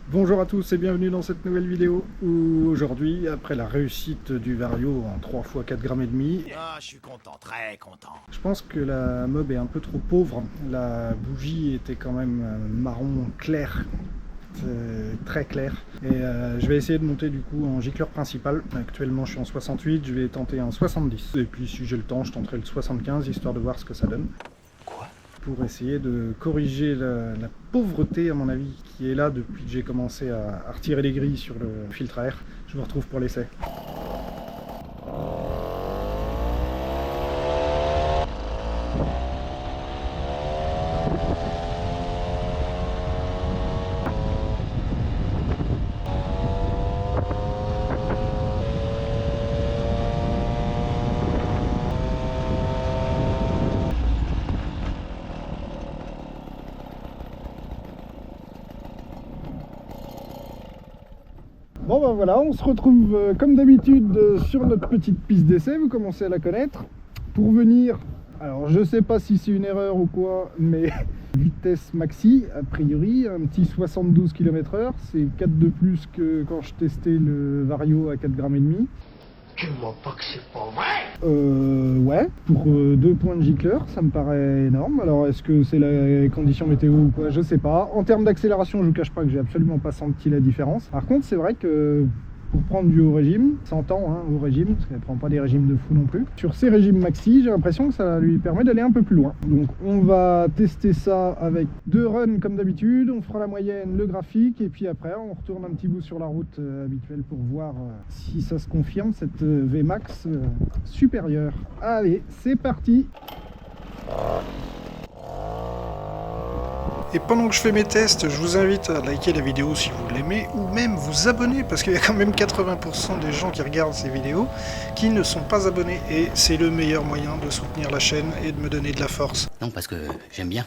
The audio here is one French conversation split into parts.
Bonjour à tous et bienvenue dans cette nouvelle vidéo où aujourd'hui, après la réussite du Vario en 3 x 4,5 grammes, Ah, je suis content, très content. je pense que la mob est un peu trop pauvre. La bougie était quand même marron clair, très clair. Et je vais essayer de monter du coup en gicleur principal. Actuellement je suis en 68, je vais tenter un 70. Et puis si j'ai le temps, je tenterai le 75 histoire de voir ce que ça donne. Pour essayer de corriger la pauvreté à mon avis qui est là depuis que j'ai commencé à retirer les grilles sur le filtre à air. Je vous retrouve pour l'essai. Bon ben voilà, on se retrouve comme d'habitude sur notre petite piste d'essai, vous commencez à la connaître. Pour venir, alors je sais pas si c'est une erreur ou quoi, mais vitesse maxi, a priori, un petit 72 km/h, c'est 4 de plus que quand je testais le Vario à 4,5 grammes. Dis-moi pas que c'est pas vrai. Ouais, pour 2 points de gicleur, ça me paraît énorme. Alors est-ce que c'est la condition météo ou quoi, je sais pas. En termes d'accélération, je vous cache pas que j'ai absolument pas senti la différence. Par contre, c'est vrai que pour prendre du haut régime, 100 ans hein, haut régime, parce qu'elle prend pas des régimes de fou non plus. Sur ces régimes maxi, j'ai l'impression que ça lui permet d'aller un peu plus loin. Donc on va tester ça avec 2 runs comme d'habitude, on fera la moyenne, le graphique, et puis après on retourne un petit bout sur la route habituelle pour voir si ça se confirme, cette Vmax supérieure. Allez, c'est parti! Et pendant que je fais mes tests, je vous invite à liker la vidéo si vous l'aimez, ou même vous abonner, parce qu'il y a quand même 80% des gens qui regardent ces vidéos qui ne sont pas abonnés, et c'est le meilleur moyen de soutenir la chaîne et de me donner de la force. Non, parce que j'aime bien.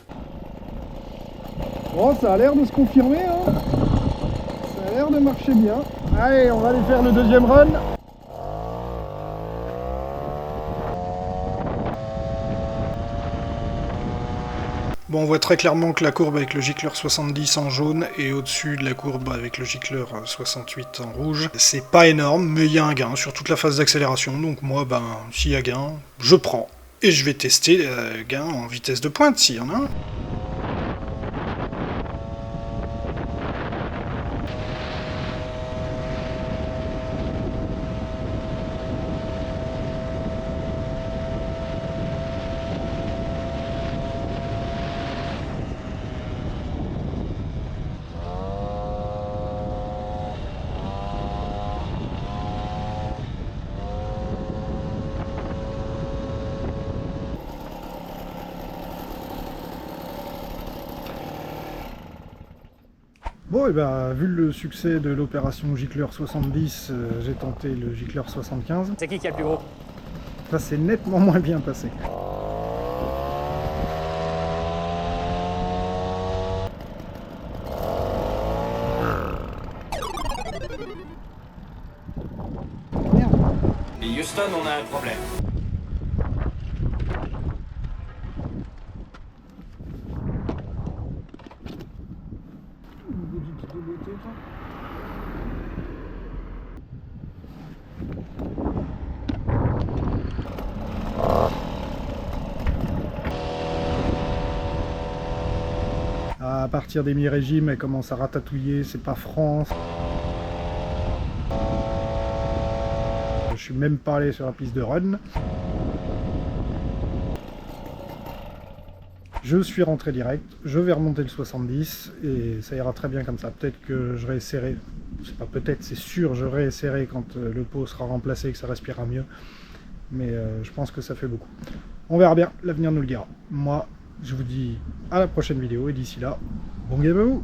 Bon, ça a l'air de se confirmer, hein. Ça a l'air de marcher bien. Allez, on va aller faire le deuxième run. Bon, on voit très clairement que la courbe avec le gicleur 70 en jaune et au-dessus de la courbe avec le gicleur 68 en rouge. C'est pas énorme, mais il y a un gain sur toute la phase d'accélération. Donc moi, ben, s'il y a gain, je prends. Et je vais tester gain en vitesse de pointe, s'il y en a un. Bon, et ben, vu le succès de l'opération gicleur 70, j'ai tenté le gicleur 75. C'est qui a le plus gros? Ça s'est nettement moins bien passé. Et Houston, on a un problème. À partir des mi-régimes, elle commence à ratatouiller, c'est pas franc. Je suis même pas allé sur la piste de run. Je suis rentré direct, je vais remonter le 70 et ça ira très bien comme ça. Peut-être que je réessayerai, c'est pas peut-être, c'est sûr, je réessayerai quand le pot sera remplacé et que ça respirera mieux. Mais je pense que ça fait beaucoup. On verra bien, l'avenir nous le dira. Moi, je vous dis à la prochaine vidéo et d'ici là, bon game à vous!